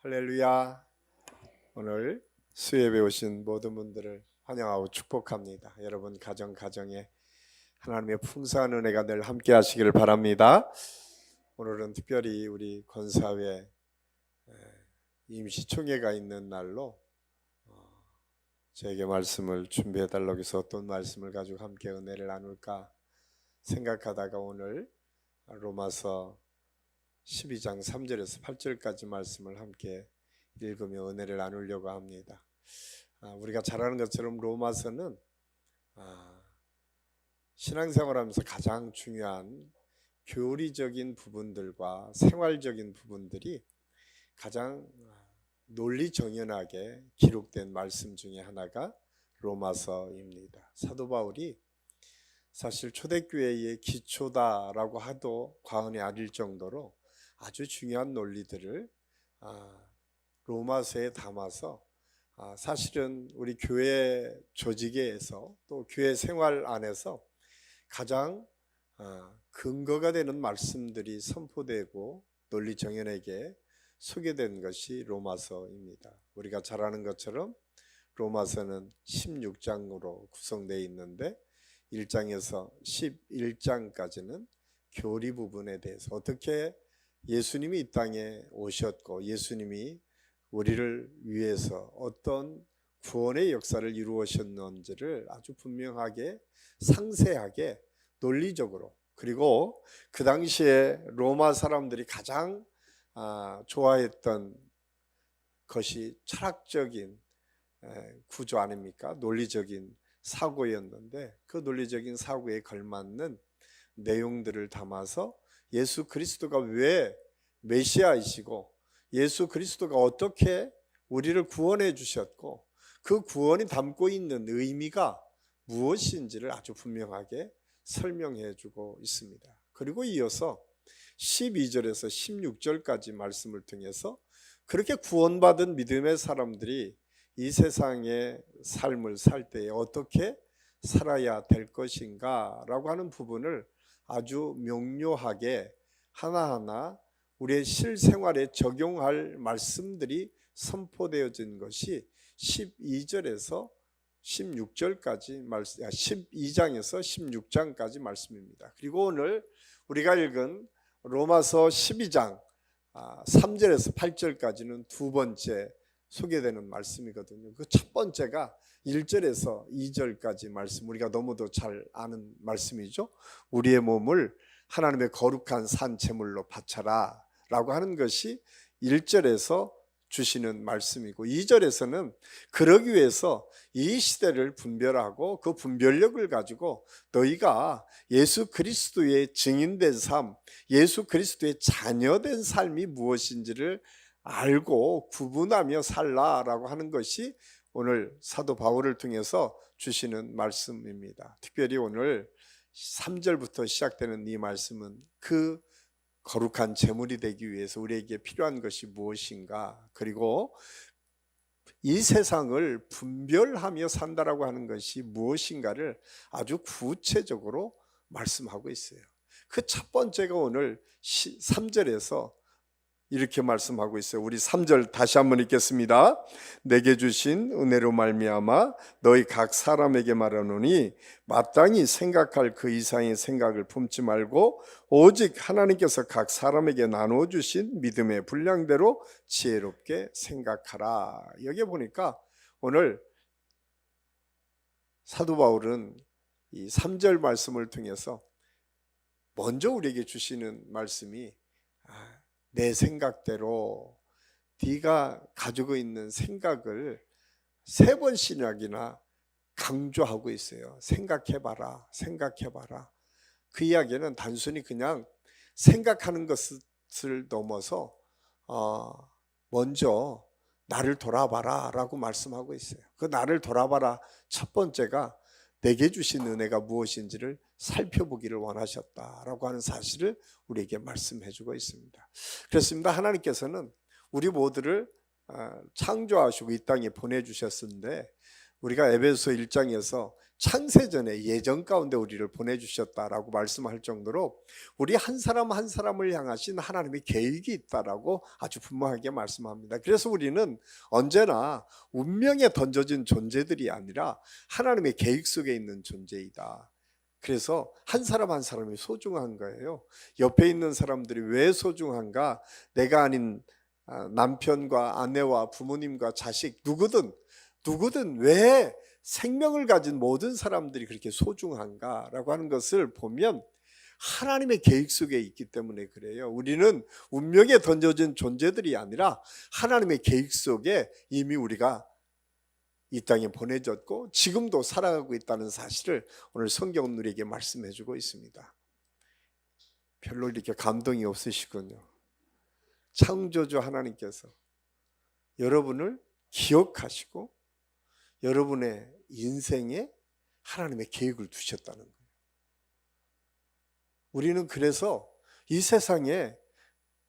할렐루야. 오늘 수예배 오신 모든 분들을 환영하고 축복합니다. 여러분 가정에 하나님의 풍성한 은혜가 늘 함께 하시기를 바랍니다. 오늘은 특별히 우리 권사회 임시총회가 있는 날로 저에게 말씀을 준비해 달라고 해서 어떤 말씀을 가지고 함께 은혜를 나눌까 생각하다가 오늘 로마서 12장 3절에서 8절까지 말씀을 함께 읽으며 은혜를 나누려고 합니다. 우리가 잘 아는 것처럼 로마서는 신앙생활하면서 가장 중요한 교리적인 부분들과 생활적인 부분들이 가장 논리정연하게 기록된 말씀 중에 하나가 로마서입니다. 사도 바울이 사실 초대교회의 기초다라고 해도 과언이 아닐 정도로 아주 중요한 논리들을 로마서에 담아서 사실은 우리 교회 조직에서 또 교회 생활 안에서 가장 근거가 되는 말씀들이 선포되고 논리 정연하게 소개된 것이 로마서입니다. 우리가 잘 아는 것처럼 로마서는 16장으로 구성되어 있는데 1장에서 11장까지는 교리 부분에 대해서 어떻게 예수님이 이 땅에 오셨고 예수님이 우리를 위해서 어떤 구원의 역사를 이루어셨는지를 아주 분명하게 상세하게 논리적으로, 그리고 그 당시에 로마 사람들이 가장 좋아했던 것이 철학적인 구조 아닙니까? 논리적인 사고였는데 그 논리적인 사고에 걸맞는 내용들을 담아서 예수 그리스도가 왜 메시아이시고 예수 그리스도가 어떻게 우리를 구원해 주셨고 그 구원이 담고 있는 의미가 무엇인지를 아주 분명하게 설명해 주고 있습니다. 그리고 이어서 12절에서 16절까지 말씀을 통해서 그렇게 구원받은 믿음의 사람들이 이 세상의 삶을 살 때에 어떻게 살아야 될 것인가 라고 하는 부분을 아주 명료하게 하나하나 우리의 실생활에 적용할 말씀들이 선포되어진 것이 12절에서 16절까지 12장에서 16장까지 말씀입니다. 그리고 오늘 우리가 읽은 로마서 12장 3절에서 8절까지는 두 번째 소개되는 말씀이거든요. 그 첫 번째가 1절에서 2절까지 말씀, 우리가 너무도 잘 아는 말씀이죠. 우리의 몸을 하나님의 거룩한 산 제물로 바쳐라 라고 하는 것이 1절에서 주시는 말씀이고 2절에서는 그러기 위해서 이 시대를 분별하고 그 분별력을 가지고 너희가 예수 그리스도의 증인된 삶, 예수 그리스도의 자녀된 삶이 무엇인지를 알고 구분하며 살라라고 하는 것이 오늘 사도 바울을 통해서 주시는 말씀입니다. 특별히 오늘 3절부터 시작되는 이 말씀은 그 거룩한 제물이 되기 위해서 우리에게 필요한 것이 무엇인가, 그리고 이 세상을 분별하며 산다라고 하는 것이 무엇인가를 아주 구체적으로 말씀하고 있어요. 그 첫 번째가 오늘 3절에서 이렇게 말씀하고 있어요. 우리 3절 다시 한번 읽겠습니다. 내게 주신 은혜로 말미암아 너희 각 사람에게 말하노니 마땅히 생각할 그 이상의 생각을 품지 말고 오직 하나님께서 각 사람에게 나누어 주신 믿음의 분량대로 지혜롭게 생각하라. 여기 보니까 오늘 사도 바울은 이 3절 말씀을 통해서 먼저 우리에게 주시는 말씀이 내 생각대로 네가 가지고 있는 생각을 3번씩이나 강조하고 있어요. 생각해봐라, 생각해봐라. 그 이야기는 단순히 그냥 생각하는 것을 넘어서 먼저 나를 돌아봐라 라고 말씀하고 있어요. 그 나를 돌아봐라 첫 번째가 내게 주신 은혜가 무엇인지를 살펴보기를 원하셨다라고 하는 사실을 우리에게 말씀해 주고 있습니다. 그렇습니다. 하나님께서는 우리 모두를 창조하시고 이 땅에 보내주셨는데 우리가 에베소 1장에서 창세전에 예정 가운데 우리를 보내주셨다라고 말씀할 정도로 우리 한 사람 한 사람을 향하신 하나님의 계획이 있다라고 아주 분명하게 말씀합니다. 그래서 우리는 언제나 운명에 던져진 존재들이 아니라 하나님의 계획 속에 있는 존재이다. 그래서 한 사람 한 사람이 소중한 거예요. 옆에 있는 사람들이 왜 소중한가? 내가 아닌 남편과 아내와 부모님과 자식 누구든 왜 생명을 가진 모든 사람들이 그렇게 소중한가라고 하는 것을 보면 하나님의 계획 속에 있기 때문에 그래요. 우리는 운명에 던져진 존재들이 아니라 하나님의 계획 속에 이미 우리가 이 땅에 보내졌고 지금도 살아가고 있다는 사실을 오늘 성경은 우리에게 말씀해 주고 있습니다. 별로 이렇게 감동이 없으시군요. 창조주 하나님께서 여러분을 기억하시고 여러분의 인생에 하나님의 계획을 두셨다는 거예요. 우리는 그래서 이 세상에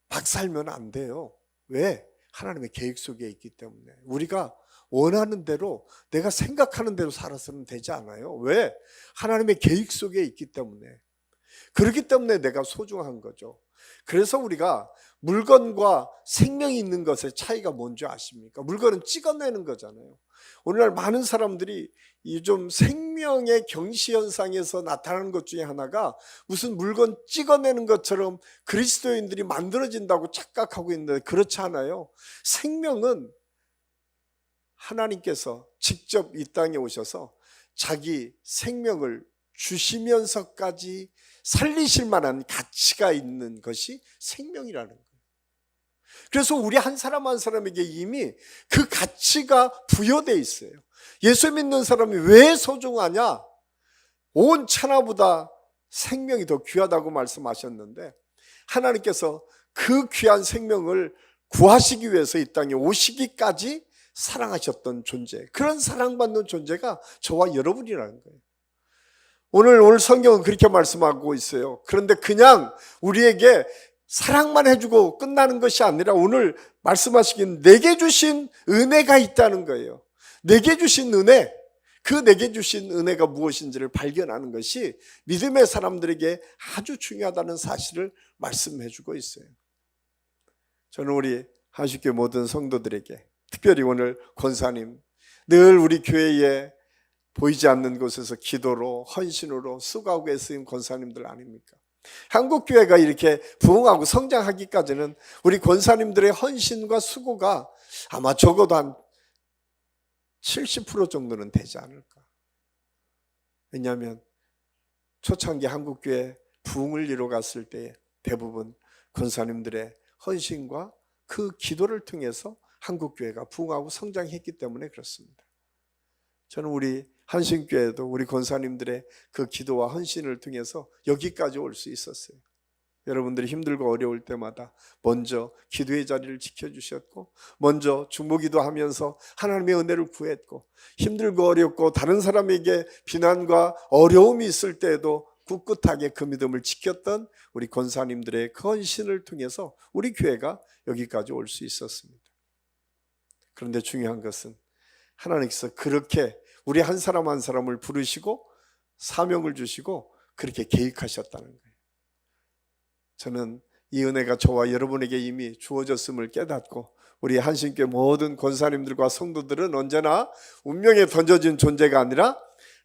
막 살면 안 돼요. 왜? 하나님의 계획 속에 있기 때문에. 우리가 원하는 대로 내가 생각하는 대로 살아서는 되지 않아요. 왜? 하나님의 계획 속에 있기 때문에. 그렇기 때문에 내가 소중한 거죠. 그래서 우리가 물건과 생명이 있는 것의 차이가 뭔지 아십니까? 물건은 찍어내는 거잖아요. 오늘날 많은 사람들이 이 좀 생명의 경시현상에서 나타나는 것 중에 하나가 무슨 물건 찍어내는 것처럼 그리스도인들이 만들어진다고 착각하고 있는데 그렇지 않아요. 생명은 하나님께서 직접 이 땅에 오셔서 자기 생명을 주시면서까지 살리실 만한 가치가 있는 것이 생명이라는 거예요. 그래서 우리 한 사람 한 사람에게 이미 그 가치가 부여되어 있어요. 예수 믿는 사람이 왜 소중하냐? 온 천하보다 생명이 더 귀하다고 말씀하셨는데 하나님께서 그 귀한 생명을 구하시기 위해서 이 땅에 오시기까지 사랑하셨던 존재, 그런 사랑받는 존재가 저와 여러분이라는 거예요. 오늘 성경은 그렇게 말씀하고 있어요. 그런데 그냥 우리에게 사랑만 해주고 끝나는 것이 아니라 오늘 말씀하시긴 내게 주신 은혜가 있다는 거예요. 내게 주신 은혜, 그 내게 주신 은혜가 무엇인지를 발견하는 것이 믿음의 사람들에게 아주 중요하다는 사실을 말씀해 주고 있어요. 저는 우리 한식교회 모든 성도들에게 특별히 오늘 권사님, 늘 우리 교회에 보이지 않는 곳에서 기도로 헌신으로 수고하고 애쓰인 권사님들 아닙니까? 한국교회가 이렇게 부흥하고 성장하기까지는 우리 권사님들의 헌신과 수고가 아마 적어도 한 70% 정도는 되지 않을까. 왜냐하면 초창기 한국교회 부흥을 이뤄갔을 때 대부분 권사님들의 헌신과 그 기도를 통해서 한국교회가 부흥하고 성장했기 때문에 그렇습니다. 저는 우리 한신교회도 우리 권사님들의 그 기도와 헌신을 통해서 여기까지 올 수 있었어요. 여러분들이 힘들고 어려울 때마다 먼저 기도의 자리를 지켜주셨고 먼저 중보기도 하면서 하나님의 은혜를 구했고 힘들고 어렵고 다른 사람에게 비난과 어려움이 있을 때에도 꿋꿋하게 그 믿음을 지켰던 우리 권사님들의 그 헌신을 통해서 우리 교회가 여기까지 올 수 있었습니다. 그런데 중요한 것은 하나님께서 그렇게 우리 한 사람 한 사람을 부르시고 사명을 주시고 그렇게 계획하셨다는 거예요. 저는 이 은혜가 저와 여러분에게 이미 주어졌음을 깨닫고 우리 한신교회 모든 권사님들과 성도들은 언제나 운명에 던져진 존재가 아니라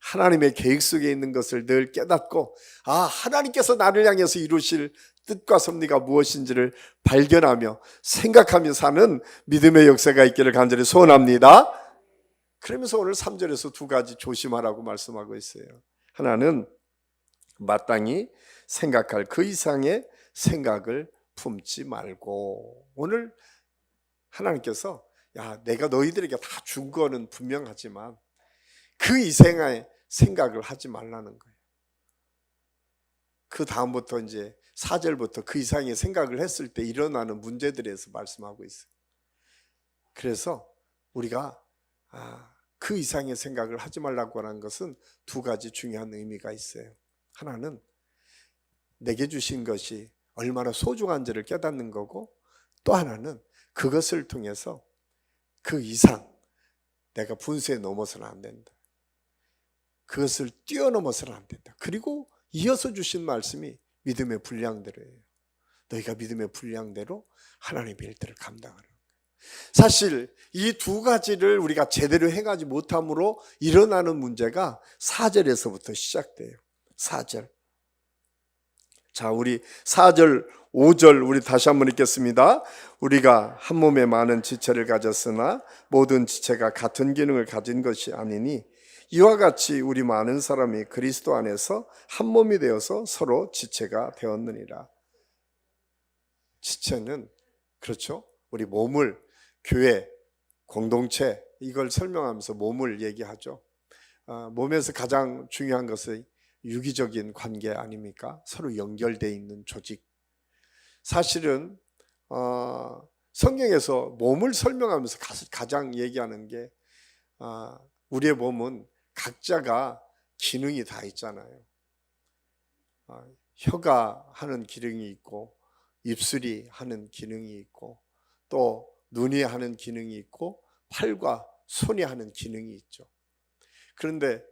하나님의 계획 속에 있는 것을 늘 깨닫고 하나님께서 나를 향해서 이루실 뜻과 섭리가 무엇인지를 발견하며 생각하며 사는 믿음의 역사가 있기를 간절히 소원합니다. 그러면서 오늘 3절에서 두 가지 조심하라고 말씀하고 있어요. 하나는 마땅히 생각할 그 이상의 생각을 품지 말고, 오늘 하나님께서 내가 너희들에게 다 준 거는 분명하지만 그 이상의 생각을 하지 말라는 거예요. 그 다음부터 이제 4절부터 그 이상의 생각을 했을 때 일어나는 문제들에 대해서 말씀하고 있어요. 그래서 우리가 그 이상의 생각을 하지 말라고 하는 것은 두 가지 중요한 의미가 있어요. 하나는 내게 주신 것이 얼마나 소중한지를 깨닫는 거고, 또 하나는 그것을 통해서 그 이상 내가 분수에 넘어서는 안 된다. 그것을 뛰어넘어서는 안 된다. 그리고 이어서 주신 말씀이 믿음의 분량대로예요. 너희가 믿음의 분량대로 하나님의 일들을 감당하는 거예요. 사실 이 두 가지를 우리가 제대로 행하지 못함으로 일어나는 문제가 4절에서부터 시작돼요. 4절. 자, 우리 4절, 5절 우리 다시 한번 읽겠습니다. 우리가 한 몸에 많은 지체를 가졌으나 모든 지체가 같은 기능을 가진 것이 아니니 이와 같이 우리 많은 사람이 그리스도 안에서 한 몸이 되어서 서로 지체가 되었느니라. 지체는 그렇죠. 우리 몸을 교회, 공동체 이걸 설명하면서 몸을 얘기하죠. 몸에서 가장 중요한 것은 유기적인 관계 아닙니까? 서로 연결되어 있는 조직. 사실은 성경에서 몸을 설명하면서 가장 얘기하는 게 우리의 몸은 각자가 기능이 다 있잖아요. 혀가 하는 기능이 있고 입술이 하는 기능이 있고 또 눈이 하는 기능이 있고 팔과 손이 하는 기능이 있죠. 그런데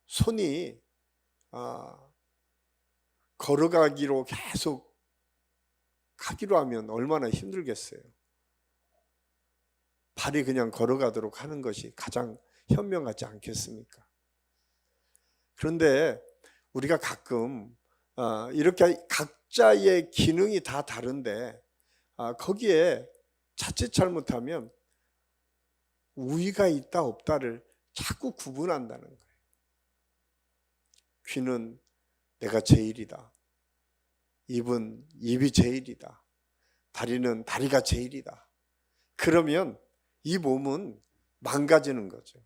손이 걸어가기로 계속 하기로 하면 얼마나 힘들겠어요. 발이 그냥 걸어가도록 하는 것이 가장 현명하지 않겠습니까? 그런데 우리가 가끔 이렇게 각자의 기능이 다 다른데 거기에 자칫 잘못하면 우위가 있다 없다를 자꾸 구분한다는 거예요. 귀는 내가 제일이다. 입은 입이 제일이다. 다리는 다리가 제일이다. 그러면 이 몸은 망가지는 거죠.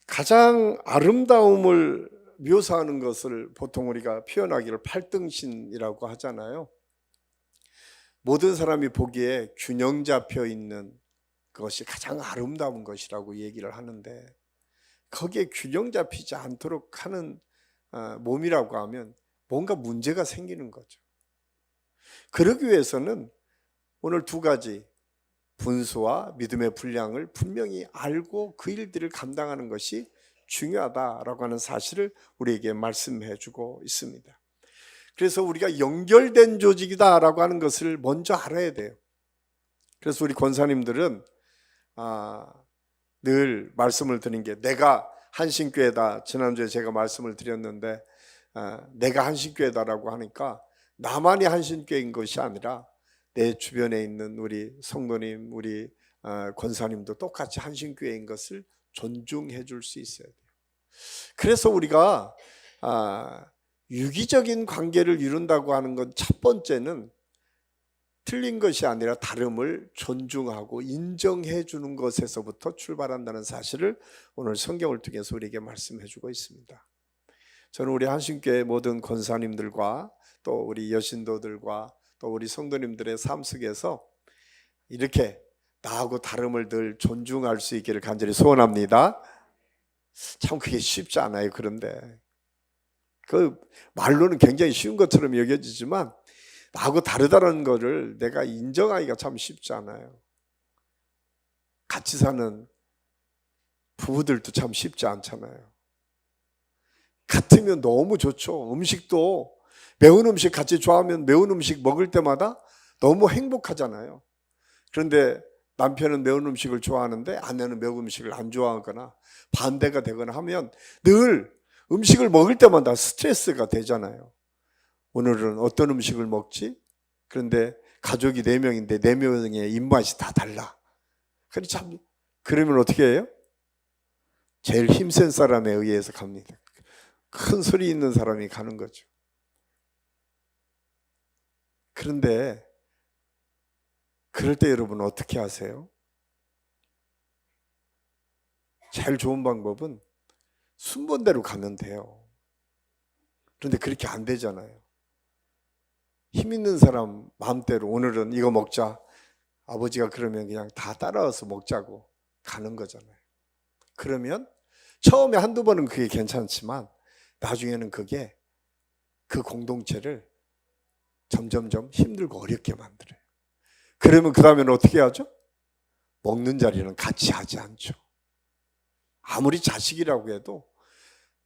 가장 아름다움을 묘사하는 것을 보통 우리가 표현하기를 팔등신이라고 하잖아요. 모든 사람이 보기에 균형 잡혀 있는 것이 가장 아름다운 것이라고 얘기를 하는데 거기에 균형 잡히지 않도록 하는 몸이라고 하면 뭔가 문제가 생기는 거죠. 그러기 위해서는 오늘 두 가지 분수와 믿음의 분량을 분명히 알고 그 일들을 감당하는 것이 중요하다라고 하는 사실을 우리에게 말씀해 주고 있습니다. 그래서 우리가 연결된 조직이다라고 하는 것을 먼저 알아야 돼요. 그래서 우리 권사님들은 늘 말씀을 드린 게 내가 한신교회다. 지난주에 제가 말씀을 드렸는데 내가 한신교회다라고 하니까 나만이 한신교회인 것이 아니라 내 주변에 있는 우리 성도님, 우리 권사님도 똑같이 한신교회인 것을 존중해 줄 수 있어야 돼요. 그래서 우리가 유기적인 관계를 이룬다고 하는 건 첫 번째는 틀린 것이 아니라 다름을 존중하고 인정해 주는 것에서부터 출발한다는 사실을 오늘 성경을 통해서 우리에게 말씀해 주고 있습니다. 저는 우리 한신교회 모든 권사님들과 또 우리 여신도들과 또 우리 성도님들의 삶 속에서 이렇게 나하고 다름을 늘 존중할 수 있기를 간절히 소원합니다. 참 그게 쉽지 않아요. 그런데 그 말로는 굉장히 쉬운 것처럼 여겨지지만 나하고 다르다는 것을 내가 인정하기가 참 쉽지 않아요. 같이 사는 부부들도 참 쉽지 않잖아요. 같으면 너무 좋죠. 음식도 매운 음식 같이 좋아하면 매운 음식 먹을 때마다 너무 행복하잖아요. 그런데 남편은 매운 음식을 좋아하는데 아내는 매운 음식을 안 좋아하거나 반대가 되거나 하면 늘 음식을 먹을 때마다 스트레스가 되잖아요. 오늘은 어떤 음식을 먹지? 그런데 가족이 4명인데 4명의 입맛이 다 달라. 그러면 어떻게 해요? 제일 힘센 사람에 의해서 갑니다. 큰 소리 있는 사람이 가는 거죠. 그런데 그럴 때 여러분 어떻게 하세요? 제일 좋은 방법은 순번대로 가면 돼요. 그런데 그렇게 안 되잖아요. 힘 있는 사람 마음대로 오늘은 이거 먹자. 아버지가 그러면 그냥 다 따라와서 먹자고 가는 거잖아요. 그러면 처음에 한두 번은 그게 괜찮지만 나중에는 그게 그 공동체를 점점점 힘들고 어렵게 만들어요. 그러면 그 다음에는 어떻게 하죠? 먹는 자리는 같이 하지 않죠. 아무리 자식이라고 해도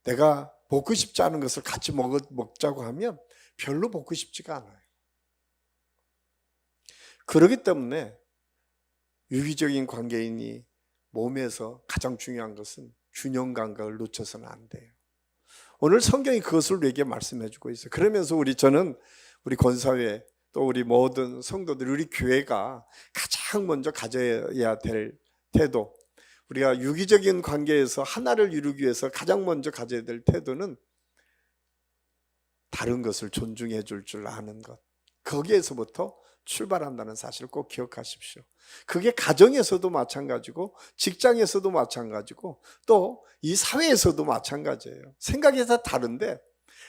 내가 먹고 싶지 않은 것을 같이 먹자고 하면 별로 먹고 싶지가 않아요. 그렇기 때문에 유기적인 관계인이 몸에서 가장 중요한 것은 균형 감각을 놓쳐서는 안 돼요. 오늘 성경이 그것을 우리에게 말씀해 주고 있어요. 그러면서 저는 우리 권사회 또 우리 모든 성도들, 우리 교회가 가장 먼저 가져야 될 태도, 우리가 유기적인 관계에서 하나를 이루기 위해서 가장 먼저 가져야 될 태도는 다른 것을 존중해 줄 아는 것, 거기에서부터 출발한다는 사실을 꼭 기억하십시오. 그게 가정에서도 마찬가지고 직장에서도 마찬가지고 또 이 사회에서도 마찬가지예요. 생각이 다 다른데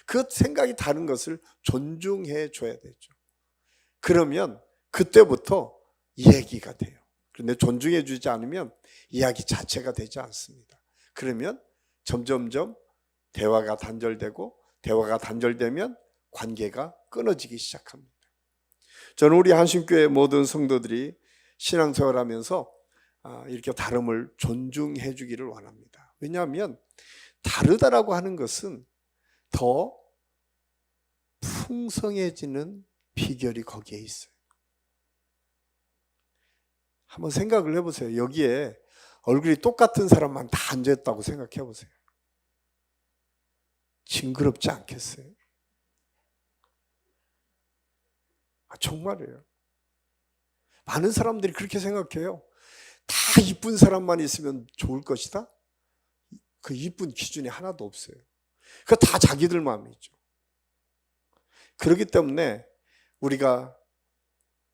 그 생각이 다른 것을 존중해 줘야 되죠. 그러면 그때부터 이야기가 돼요. 그런데 존중해 주지 않으면 이야기 자체가 되지 않습니다. 그러면 점점점 대화가 단절되고, 대화가 단절되면 관계가 끊어지기 시작합니다. 저는 우리 한신교회 모든 성도들이 신앙생활하면서 이렇게 다름을 존중해 주기를 원합니다. 왜냐하면 다르다라고 하는 것은 더 풍성해지는 비결이 거기에 있어요. 한번 생각을 해보세요. 여기에 얼굴이 똑같은 사람만 다 앉아있다고 생각해 보세요. 징그럽지 않겠어요? 정말이에요. 많은 사람들이 그렇게 생각해요. 다 이쁜 사람만 있으면 좋을 것이다. 그 이쁜 기준이 하나도 없어요. 그 다 자기들 마음이죠. 그렇기 때문에 우리가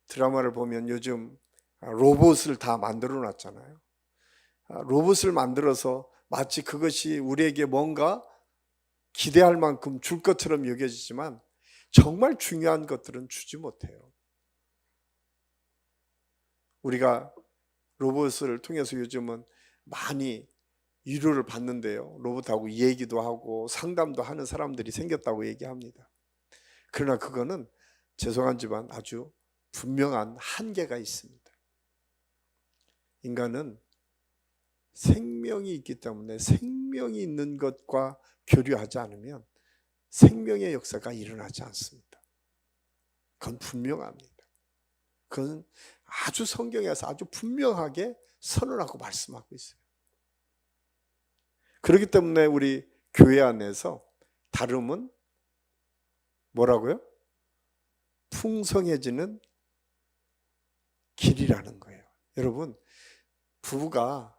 드라마를 보면 요즘 로봇을 다 만들어 놨잖아요. 로봇을 만들어서 마치 그것이 우리에게 뭔가 기대할 만큼 줄 것처럼 여겨지지만 정말 중요한 것들은 주지 못해요. 우리가 로봇을 통해서 요즘은 많이 위로를 받는데요. 로봇하고 얘기도 하고 상담도 하는 사람들이 생겼다고 얘기합니다. 그러나 그거는 죄송하지만 아주 분명한 한계가 있습니다. 인간은 생명이 있기 때문에 생명이 있는 것과 교류하지 않으면 생명의 역사가 일어나지 않습니다. 그건 분명합니다. 그건 아주 성경에서 아주 분명하게 선언하고 말씀하고 있어요. 그렇기 때문에 우리 교회 안에서 다름은 뭐라고요? 풍성해지는 길이라는 거예요. 여러분, 부부가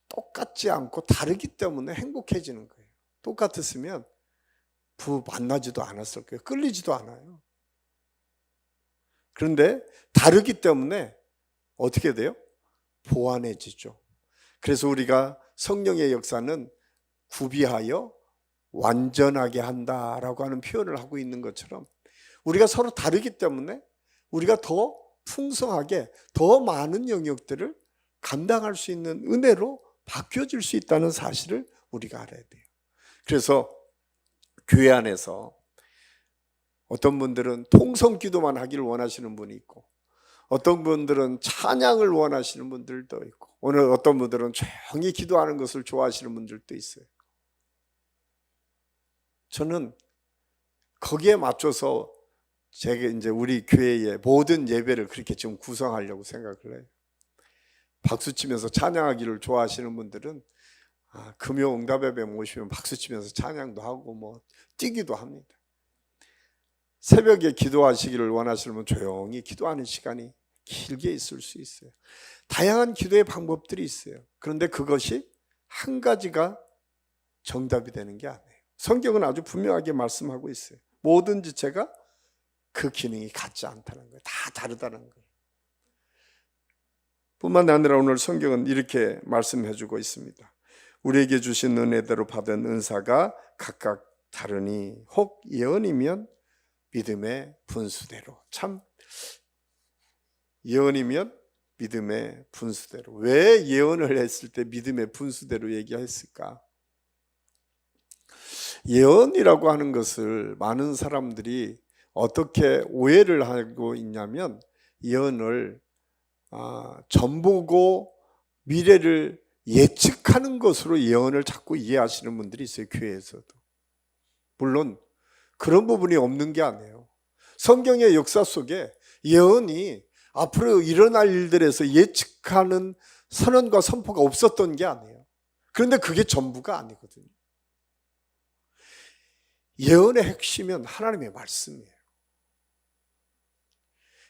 똑같지 않고 다르기 때문에 행복해지는 거예요. 똑같았으면 부부 만나지도 않았을 거예요. 끌리지도 않아요. 그런데 다르기 때문에 어떻게 돼요? 보완해지죠. 그래서 우리가 성령의 역사는 구비하여 완전하게 한다라고 하는 표현을 하고 있는 것처럼 우리가 서로 다르기 때문에 우리가 더 풍성하게 더 많은 영역들을 감당할 수 있는 은혜로 바뀌어질 수 있다는 사실을 우리가 알아야 돼요. 그래서 교회 안에서 어떤 분들은 통성 기도만 하기를 원하시는 분이 있고 어떤 분들은 찬양을 원하시는 분들도 있고 오늘 어떤 분들은 조용히 기도하는 것을 좋아하시는 분들도 있어요. 저는 거기에 맞춰서 제가 이제 우리 교회의 모든 예배를 그렇게 지금 구성하려고 생각을 해요. 박수 치면서 찬양하기를 좋아하시는 분들은 금요 응답 예배 모시면 박수 치면서 찬양도 하고 뭐 뛰기도 합니다. 새벽에 기도하시기를 원하시는 분 조용히 기도하는 시간이 길게 있을 수 있어요. 다양한 기도의 방법들이 있어요. 그런데 그것이 한 가지가 정답이 되는 게 아니에요. 성경은 아주 분명하게 말씀하고 있어요. 모든 지체가 그 기능이 같지 않다는 거예요. 다 다르다는 거예요. 뿐만 아니라 오늘 성경은 이렇게 말씀해 주고 있습니다. 우리에게 주신 은혜대로 받은 은사가 각각 다르니 혹 예언이면 믿음의 분수대로. 참 예언이면 믿음의 분수대로. 왜 예언을 했을 때 믿음의 분수대로 얘기했을까? 예언이라고 하는 것을 많은 사람들이 어떻게 오해를 하고 있냐면 예언을 전 보고 미래를 예측하는 것으로 예언을 자꾸 이해하시는 분들이 있어요. 교회에서도. 물론 그런 부분이 없는 게 아니에요. 성경의 역사 속에 예언이 앞으로 일어날 일들에서 예측하는 선언과 선포가 없었던 게 아니에요. 그런데 그게 전부가 아니거든요. 예언의 핵심은 하나님의 말씀이에요.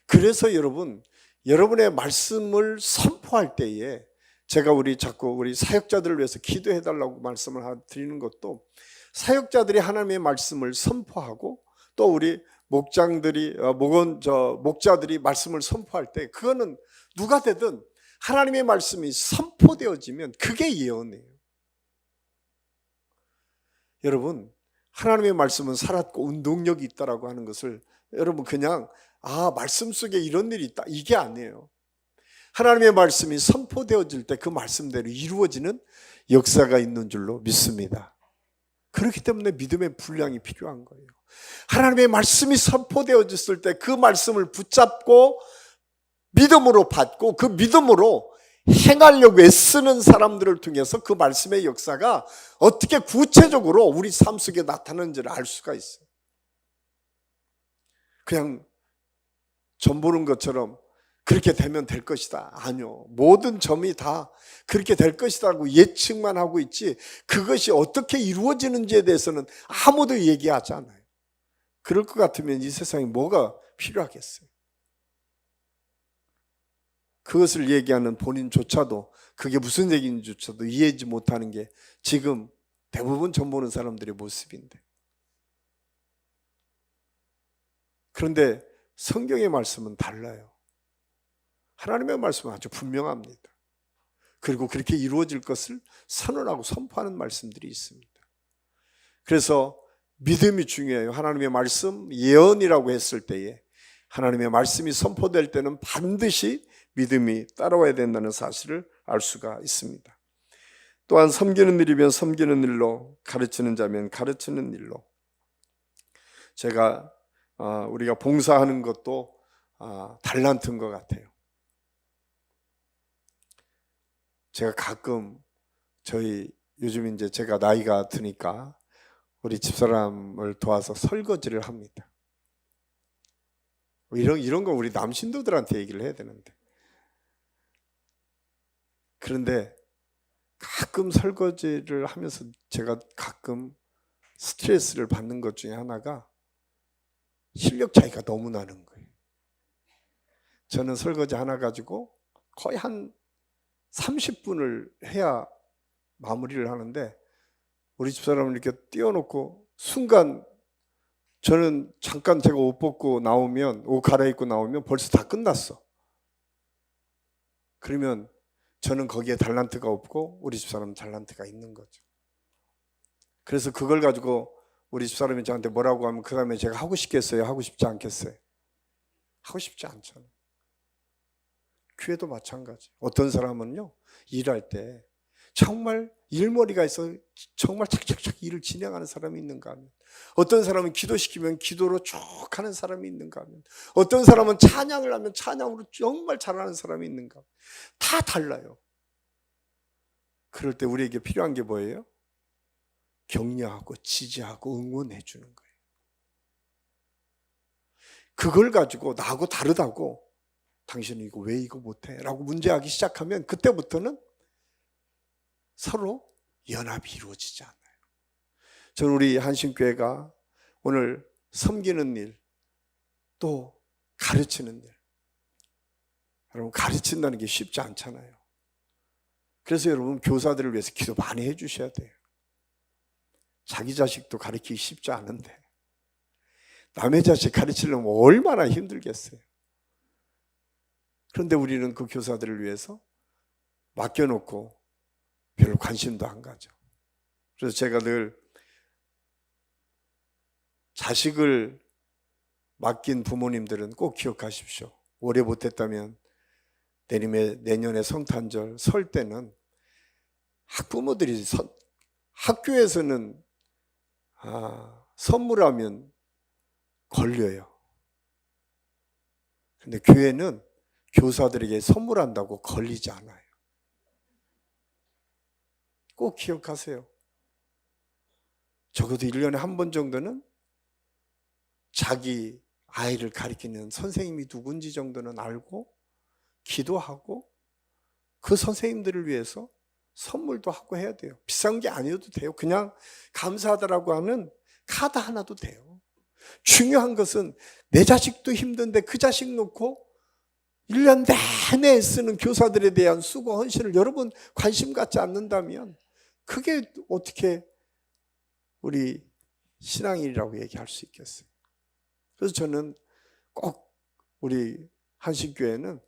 그래서 여러분, 여러분의 말씀을 선포할 때에 제가 자꾸 우리 사역자들을 위해서 기도해달라고 말씀을 드리는 것도, 사역자들이 하나님의 말씀을 선포하고 또 우리 목자들이 말씀을 선포할 때, 그거는 누가 되든 하나님의 말씀이 선포되어지면 그게 예언이에요. 여러분, 하나님의 말씀은 살았고 운동력이 있다라고 하는 것을 여러분 그냥 말씀 속에 이런 일이 있다, 이게 아니에요. 하나님의 말씀이 선포되어질 때 그 말씀대로 이루어지는 역사가 있는 줄로 믿습니다. 그렇기 때문에 믿음의 분량이 필요한 거예요. 하나님의 말씀이 선포되어졌을 때 그 말씀을 붙잡고 믿음으로 받고 그 믿음으로 행하려고 애쓰는 사람들을 통해서 그 말씀의 역사가 어떻게 구체적으로 우리 삶 속에 나타나는지를 알 수가 있어요. 그냥 점 보는 것처럼 그렇게 되면 될 것이다, 아니요. 모든 점이 다 그렇게 될 것이라고 예측만 하고 있지, 그것이 어떻게 이루어지는지에 대해서는 아무도 얘기하지 않아요. 그럴 것 같으면 이 세상에 뭐가 필요하겠어요? 그것을 얘기하는 본인조차도 그게 무슨 얘기인지조차도 이해하지 못하는 게 지금 대부분 점 보는 사람들의 모습인데, 그런데 성경의 말씀은 달라요. 하나님의 말씀은 아주 분명합니다. 그리고 그렇게 이루어질 것을 선언하고 선포하는 말씀들이 있습니다. 그래서 믿음이 중요해요. 하나님의 말씀, 예언이라고 했을 때에 하나님의 말씀이 선포될 때는 반드시 믿음이 따라와야 된다는 사실을 알 수가 있습니다. 또한 섬기는 일이면 섬기는 일로, 가르치는 자면 가르치는 일로. 제가 우리가 봉사하는 것도 달란트인 것 같아요. 제가 가끔 요즘 이제 제가 나이가 드니까 우리 집사람을 도와서 설거지를 합니다. 이런 거 우리 남신도들한테 얘기를 해야 되는데, 그런데 가끔 설거지를 하면서 제가 가끔 스트레스를 받는 것 중에 하나가 실력 차이가 너무 나는 거예요. 저는 설거지 하나 가지고 거의 한 30분을 해야 마무리를 하는데, 우리 집사람은 이렇게 띄워놓고 순간, 저는 잠깐 제가 옷 갈아입고 나오면 벌써 다 끝났어. 그러면 저는 거기에 달란트가 없고 우리 집사람은 달란트가 있는 거죠. 그래서 그걸 가지고 우리 집사람이 저한테 뭐라고 하면 그 다음에 제가 하고 싶겠어요? 하고 싶지 않겠어요? 하고 싶지 않잖아요. 교회도 마찬가지. 어떤 사람은요, 일할 때 정말 일머리가 있어 정말 착착착 일을 진행하는 사람이 있는가 하면, 어떤 사람은 기도시키면 기도로 쭉 하는 사람이 있는가 하면, 어떤 사람은 찬양을 하면 찬양으로 정말 잘하는 사람이 있는가 하면, 다 달라요. 그럴 때 우리에게 필요한 게 뭐예요? 격려하고 지지하고 응원해 주는 거예요. 그걸 가지고 나하고 다르다고, 당신은 이거 왜 이거 못해? 라고 문제하기 시작하면 그때부터는 서로 연합이 이루어지지 않아요. 저는 우리 한신교회가 오늘 섬기는 일, 또 가르치는 일, 여러분 가르친다는 게 쉽지 않잖아요. 그래서 여러분 교사들을 위해서 기도 많이 해주셔야 돼요. 자기 자식도 가르치기 쉽지 않은데 남의 자식 가르치려면 얼마나 힘들겠어요. 그런데 우리는 그 교사들을 위해서 맡겨놓고 별로 관심도 안 가죠. 그래서 제가 늘 자식을 맡긴 부모님들은 꼭 기억하십시오. 오래 못했다면 내년에 성탄절 설 때는 학부모들이 학교에서는 선물하면 걸려요. 근데 교회는 교사들에게 선물한다고 걸리지 않아요. 꼭 기억하세요. 적어도 1년에 한 번 정도는 자기 아이를 가리키는 선생님이 누군지 정도는 알고 기도하고 그 선생님들을 위해서 선물도 하고 해야 돼요. 비싼 게 아니어도 돼요. 그냥 감사하다라고 하는 카드 하나도 돼요. 중요한 것은 내 자식도 힘든데 그 자식 놓고 1년 내내 쓰는 교사들에 대한 수고 헌신을 여러분 관심 갖지 않는다면 그게 어떻게 우리 신앙인이라고 얘기할 수 있겠어요? 그래서 저는 꼭 우리 한신교회는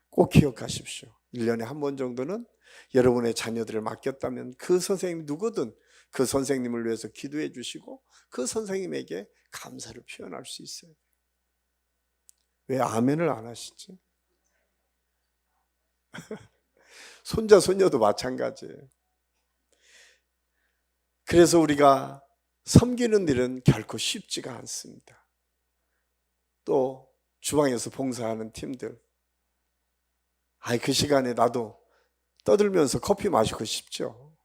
꼭 기억하십시오. 1년에 한 번 정도는 여러분의 자녀들을 맡겼다면 그 선생님 누구든 그 선생님을 위해서 기도해 주시고 그 선생님에게 감사를 표현할 수 있어요. 왜 아멘을 안 하시지? 손자 손녀도 마찬가지예요. 그래서 우리가 섬기는 일은 결코 쉽지가 않습니다. 또 주방에서 봉사하는 팀들, 그 시간에 나도 떠들면서 커피 마시고 싶죠.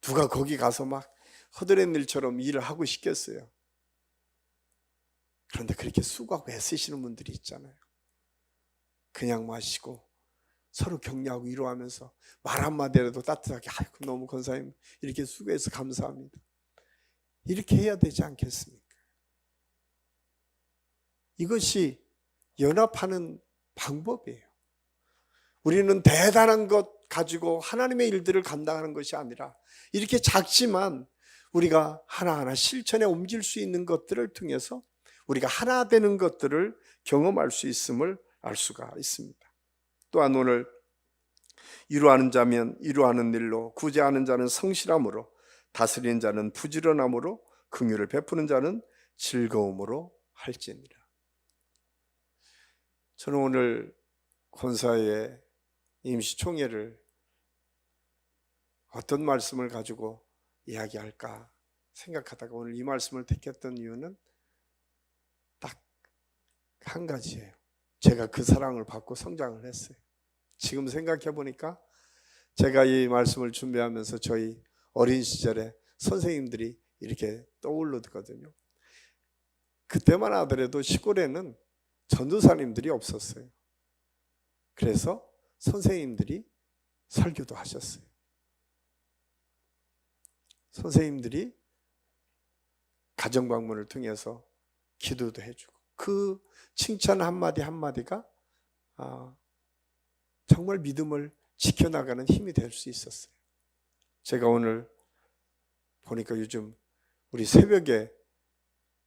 누가 거기 가서 막 허드렛 일처럼 일을 하고 싶겠어요. 그런데 그렇게 수고하고 애쓰시는 분들이 있잖아요. 그냥 마시고 서로 격려하고 위로하면서 말 한마디라도 따뜻하게 아이고 너무 권사님 이렇게 수고해서 감사합니다. 이렇게 해야 되지 않겠습니까? 이것이 연합하는 방법이에요. 우리는 대단한 것 가지고 하나님의 일들을 감당하는 것이 아니라 이렇게 작지만 우리가 하나하나 실천에 옮길 수 있는 것들을 통해서 우리가 하나 되는 것들을 경험할 수 있음을 알 수가 있습니다. 또한 오늘 위로하는 자면 위로하는 일로, 구제하는 자는 성실함으로, 다스리는 자는 부지런함으로, 긍휼을 베푸는 자는 즐거움으로 할지니라. 저는 오늘 권사의 임시총회를 어떤 말씀을 가지고 이야기할까 생각하다가 오늘 이 말씀을 택했던 이유는 딱 한 가지예요. 제가 그 사랑을 받고 성장을 했어요. 지금 생각해 보니까 제가 이 말씀을 준비하면서 저희 어린 시절에 선생님들이 이렇게 떠오르거든요. 그때만 하더라도 시골에는 전도사님들이 없었어요. 그래서 선생님들이 설교도 하셨어요. 선생님들이 가정방문을 통해서 기도도 해주고 그 칭찬 한마디 한마디가 정말 믿음을 지켜나가는 힘이 될 수 있었어요. 제가 오늘 보니까 요즘 우리 새벽에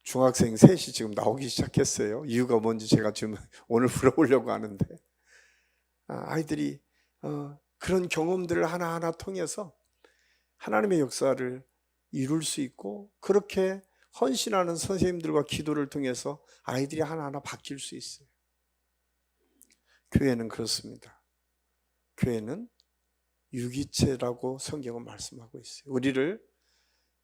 중학생 셋이 지금 나오기 시작했어요. 이유가 뭔지 제가 지금 오늘 물어보려고 하는데 아이들이 그런 경험들을 하나하나 통해서 하나님의 역사를 이룰 수 있고 그렇게 헌신하는 선생님들과 기도를 통해서 아이들이 하나하나 바뀔 수 있어요. 교회는 그렇습니다. 교회는 유기체라고 성경은 말씀하고 있어요. 우리를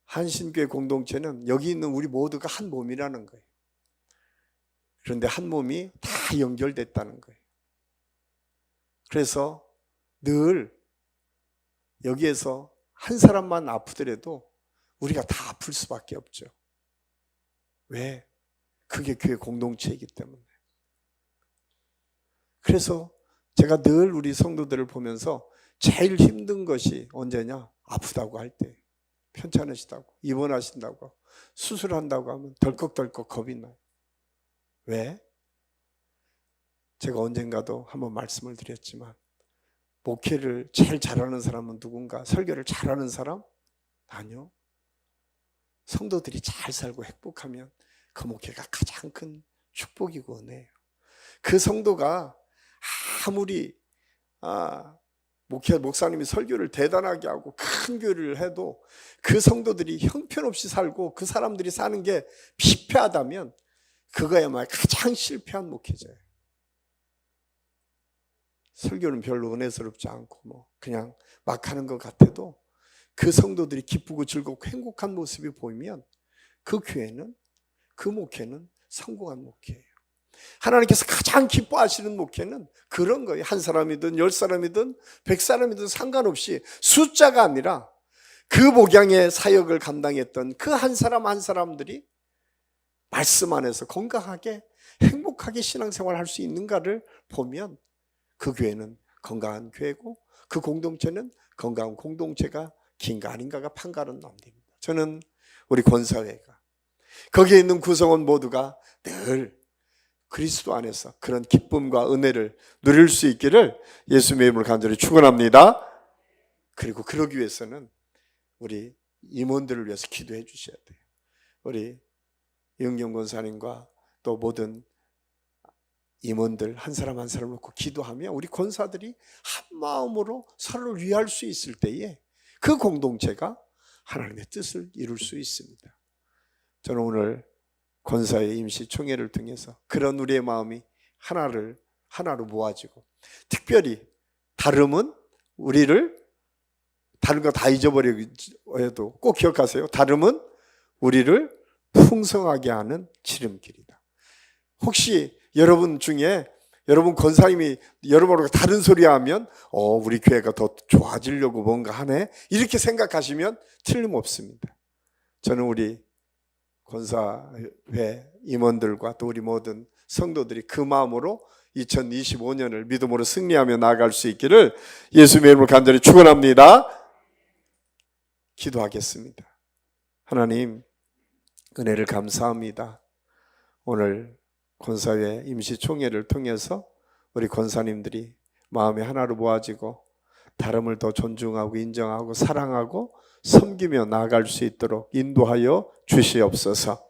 한신교회 공동체는 여기 있는 우리 모두가 한 몸이라는 거예요. 그런데 한 몸이 다 연결됐다는 거예요. 그래서 늘 여기에서 한 사람만 아프더라도 우리가 다 아플 수밖에 없죠. 왜? 그게 교회 공동체이기 때문에. 그래서 제가 늘 우리 성도들을 보면서 제일 힘든 것이 언제냐? 아프다고 할 때, 편찮으시다고, 입원하신다고, 수술한다고 하면 덜컥덜컥 겁이 나요. 왜? 제가 언젠가도 한번 말씀을 드렸지만 목회를 제일 잘하는 사람은 누군가? 설교를 잘하는 사람? 아니요. 성도들이 잘 살고 행복하면 그 목회가 가장 큰 축복이고 은혜예요. 그 성도가 아무리 목사님이 설교를 대단하게 하고 큰 교회를 해도 그 성도들이 형편없이 살고 그 사람들이 사는 게 피폐하다면 그거야말로 가장 실패한 목회자예요. 설교는 별로 은혜스럽지 않고 그냥 막 하는 것 같아도 그 성도들이 기쁘고 즐겁고 행복한 모습이 보이면 그 교회는, 그 목회는 성공한 목회예요. 하나님께서 가장 기뻐하시는 목회는 그런 거예요. 한 사람이든 10사람이든 100사람이든 상관없이 숫자가 아니라 그 목양의 사역을 감당했던 그 한 사람 한 사람들이 말씀 안에서 건강하게 행복하게 신앙생활을 할 수 있는가를 보면 그 교회는 건강한 교회고 그 공동체는 건강한 공동체가 긴가 아닌가가 판가름 남깁니다. 저는 우리 권사회가 거기에 있는 구성원 모두가 늘 그리스도 안에서 그런 기쁨과 은혜를 누릴 수 있기를 예수님의 이름으로 간절히 축원합니다. 그리고 그러기 위해서는 우리 임원들을 위해서 기도해 주셔야 돼요. 우리 이은경 권사님과 또 모든 임원들 한 사람 한 사람 놓고 기도하면 우리 권사들이 한 마음으로 서로를 위할 수 있을 때에 그 공동체가 하나님의 뜻을 이룰 수 있습니다. 저는 오늘 권사의 임시총회를 통해서 그런 우리의 마음이 하나로 모아지고, 특별히 다름은 우리를, 다른 거 다 잊어버려도 꼭 기억하세요. 다름은 우리를 풍성하게 하는 지름길이다. 혹시 여러분 중에 여러분 권사님이 여러분하고 다른 소리 하면 우리 교회가 더 좋아지려고 뭔가 하네, 이렇게 생각하시면 틀림없습니다. 저는 우리 권사회 임원들과 또 우리 모든 성도들이 그 마음으로 2025년을 믿음으로 승리하며 나아갈 수 있기를 예수님의 이름으로 간절히 축원합니다. 기도하겠습니다. 하나님, 은혜를 감사합니다. 오늘 권사회 임시총회를 통해서 우리 권사님들이 마음이 하나로 모아지고 다름을 더 존중하고 인정하고 사랑하고 섬기며 나아갈 수 있도록 인도하여 주시옵소서.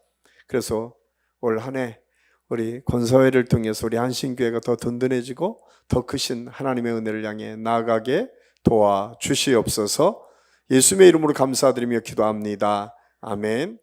그래서 올 한 해 우리 권사회를 통해서 우리 한신교회가 더 든든해지고 더 크신 하나님의 은혜를 향해 나아가게 도와주시옵소서. 예수님의 이름으로 감사드리며 기도합니다. 아멘.